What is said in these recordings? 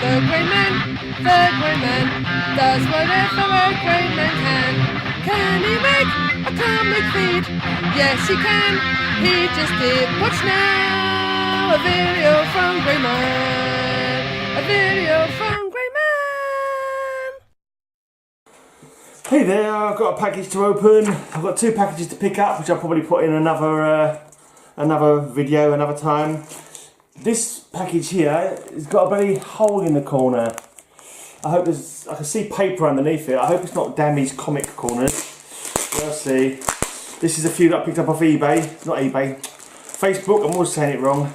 The Grey Man does whatever a Grey Man can. Can he make a comic feed? Yes, he can. He just did. Watch now, a video from Grey Man. A video from Grey Man. Hey there, I've got a package to open. I've got two packages to pick up, which I'll probably put in another video, another time. This package here has got a bloody hole in the corner. I hope I can see paper underneath it. I hope it's not damaged comic corners. We'll see. This is a few that I picked up off eBay. Not eBay. Facebook, I'm always saying it wrong.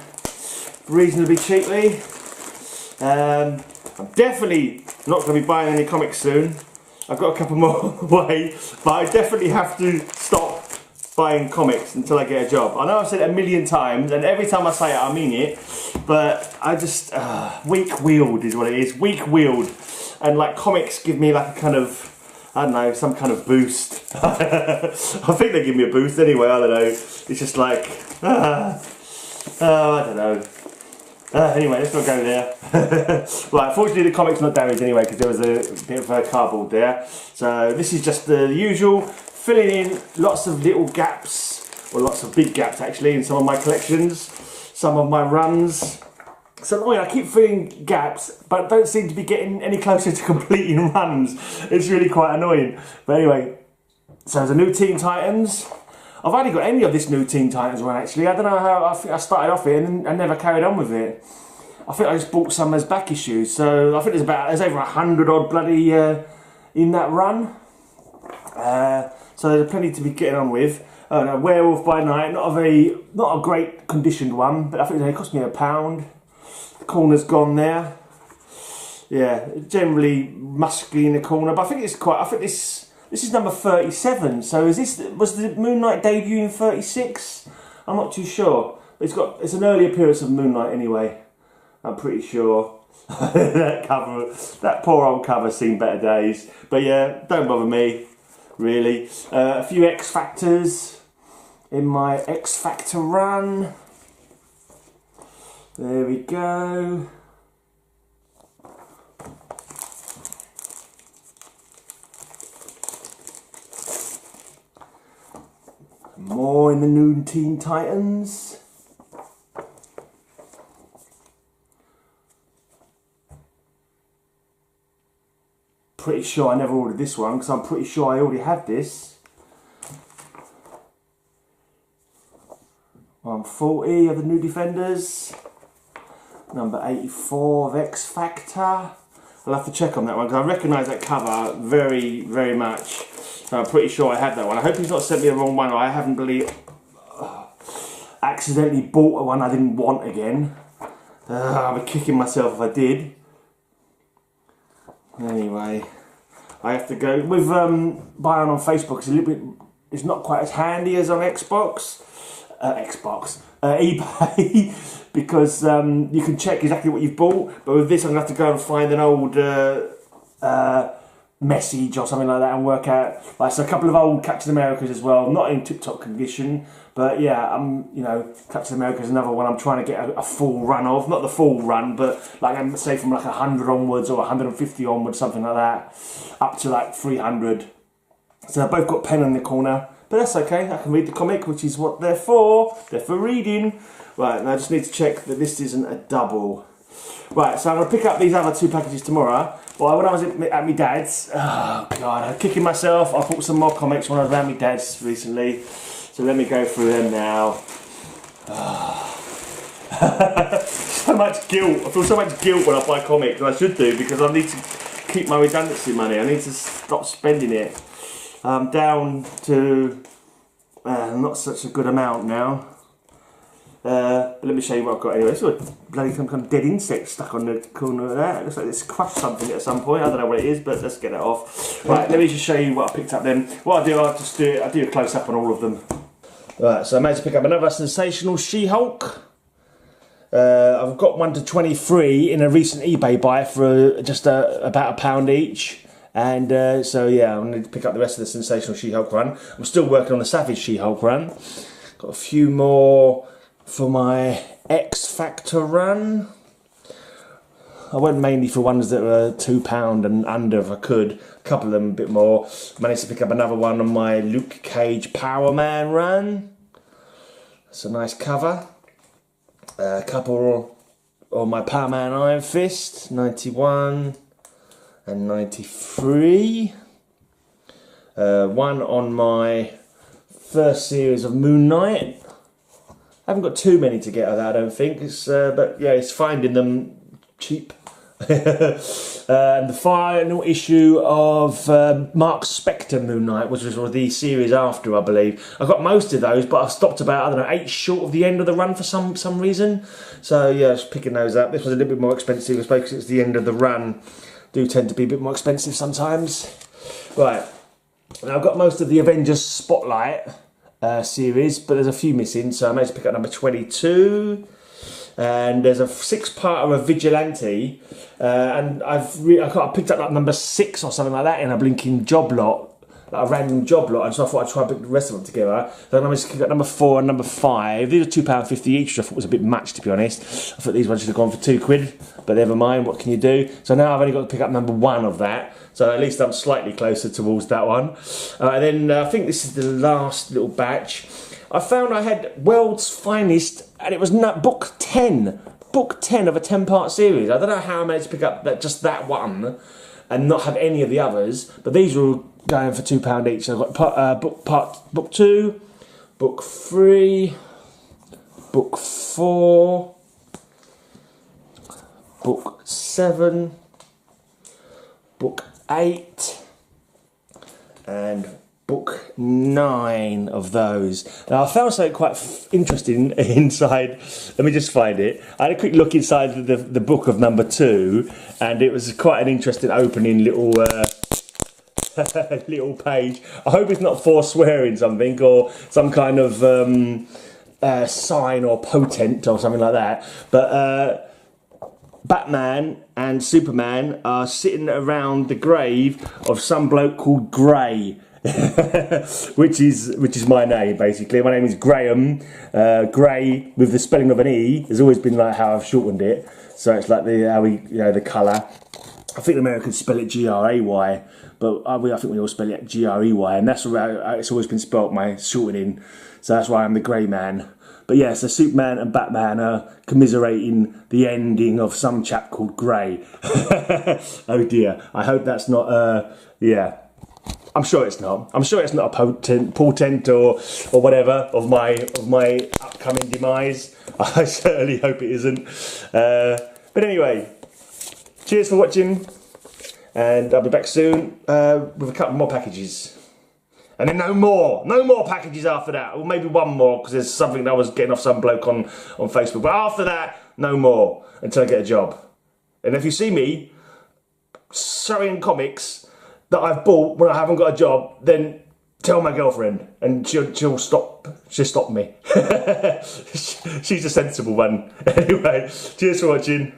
Reasonably cheaply. I'm definitely not going to be buying any comics soon. I've got a couple more away, but I definitely have to stop buying comics until I get a job. I know I've said it a million times, and every time I say it I mean it, but I just, weak-willed is what it is, weak-willed. And like comics give me like a kind of, I don't know, some kind of boost. I think they give me a boost anyway, I don't know. It's just like, I don't know. Anyway, let's not go there. Right, fortunately the comic's not damaged anyway because there was a bit of cardboard there. So this is just the usual, filling in lots of little gaps, or lots of big gaps actually, in some of my collections, some of my runs. So annoying, I keep filling gaps, but don't seem to be getting any closer to completing runs. It's really quite annoying. But anyway, so there's a new Teen Titans. I've only got any of this new Teen Titans one actually. I don't know how, I think I started off it and I never carried on with it. I think I just bought some as back issues, so I think there's over 100 odd bloody in that run. So there's plenty to be getting on with. No, Werewolf by Night, not a great conditioned one, but I think it only cost me £1. The corner's gone there. Yeah, generally musky in the corner, but I think this is number 37. So was the Moon Knight debut in 36? I'm not too sure. It's an early appearance of Moon Knight anyway. I'm pretty sure. that poor old cover's seen better days. But yeah, don't bother me, really. A few X Factors in my X Factor run. There we go. More in the new Teen Titans. Pretty sure I never ordered this one because I'm pretty sure I already had this. 140 of the New Defenders. Number 84 of X Factor. I'll have to check on that one because I recognise that cover very, very much. So I'm pretty sure I had that one. I hope he's not sent me the wrong one, or I haven't really accidentally bought one I didn't want again. I'll be kicking myself if I did. Anyway, I have to go with buying on Facebook. It's not quite as handy as on eBay, because you can check exactly what you've bought. But with this, I'm gonna have to go and find an old message or something like that and work out. Like, so a couple of old Captain Americas as well, not in tip-top condition, but yeah, you know, Captain America's another one I'm trying to get a full run of. Not the full run, but like, I'm say from like 100 onwards or 150 onwards, something like that, up to like 300. So they've both got pen in the corner, but that's okay. I can read the comic, which is what they're for. They're for reading. Right, and I just need to check that this isn't a double. Right, so I'm going to pick up these other two packages tomorrow. Well, when I was at my dad's, oh god, I'm kicking myself. I bought some more comics when I was around my dad's recently. So let me go through them now. So much guilt. I feel so much guilt when I buy comics, and I should do, because I need to keep my redundancy money. I need to stop spending it. I'm down to not such a good amount now. But let me show you what I've got anyway. It's got bloody some kind of dead insect stuck on the corner of that. It looks like it's crushed something at some point. I don't know what it is, but let's get it off. Right, let me just show you what I picked up then. What I do, I'll do a close up on all of them. Right, so I managed to pick up another Sensational She-Hulk. I've got 1 to 23 in a recent eBay buy for just about £1 each. And so yeah, I'm going to pick up the rest of the Sensational She-Hulk run. I'm still working on the Savage She-Hulk run. Got a few more for my X Factor run. I went mainly for ones that were £2 and under if I could. A couple of them a bit more. Managed to pick up another one on my Luke Cage Power Man run. It's a nice cover. A couple on my Power Man Iron Fist, 91 and 93. One on my first series of Moon Knight. I haven't got too many to get of that, I don't think. But yeah, it's finding them cheap. And the final issue of Mark Spector Moon Knight, which was the series after, I believe. I got most of those, but I stopped about, I don't know, 8 short of the end of the run for some reason. So yeah, I was picking those up. This was a little bit more expensive, I suppose, because it's the end of the run. Do tend to be a bit more expensive sometimes. Right, now I've got most of the Avengers Spotlight series, but there's a few missing, so I managed to pick up number 22. And there's a 6-parter of Vigilante, and I picked up like number 6 or something like that in a blinking job lot, like a random job lot, and so I thought I'd try and put the rest of them together. So I managed to pick up number 4 and number 5. These are £2.50 each, which I thought was a bit much, to be honest. I thought these ones should have gone for £2, but never mind, what can you do? So now I've only got to pick up number 1 of that, so at least I'm slightly closer towards that one. And then I think this is the last little batch. I found I had World's Finest, and it was book 10. Book 10 of a 10-part series. I don't know how I managed to pick up just that one and not have any of the others, but these were all going for £2 each. So I've got book 2, book 3, book 4, book 7, book 8, and book 9 of those. Now I found something quite interesting inside. Let me just find it. I had a quick look inside the book of number 2, and it was quite an interesting opening little little page. I hope it's not forswearing something or some kind of sign or potent or something like that. But Batman and Superman are sitting around the grave of some bloke called Grey. which is my name, basically. My name is Graham. Grey with the spelling of an E has always been like how I've shortened it. So it's like the colour. I think the Americans spell it G-R-A-Y, but I think we all spell it G-R-E-Y, and that's how it's always been spelt, my shortening. So that's why I'm the Grey Man. But yeah, so Superman and Batman are commiserating the ending of some chap called Grey. Oh dear. I hope that's not yeah. I'm sure it's not. I'm sure it's not a portent or whatever of my upcoming demise. I certainly hope it isn't. But anyway, cheers for watching, and I'll be back soon with a couple more packages. And then no more packages after that. Or maybe one more, because there's something that I was getting off some bloke on Facebook. But after that, no more until I get a job. And if you see me showing comics that I've bought when I haven't got a job, then tell my girlfriend, and she'll stop me. She's a sensible one. Anyway, cheers for watching.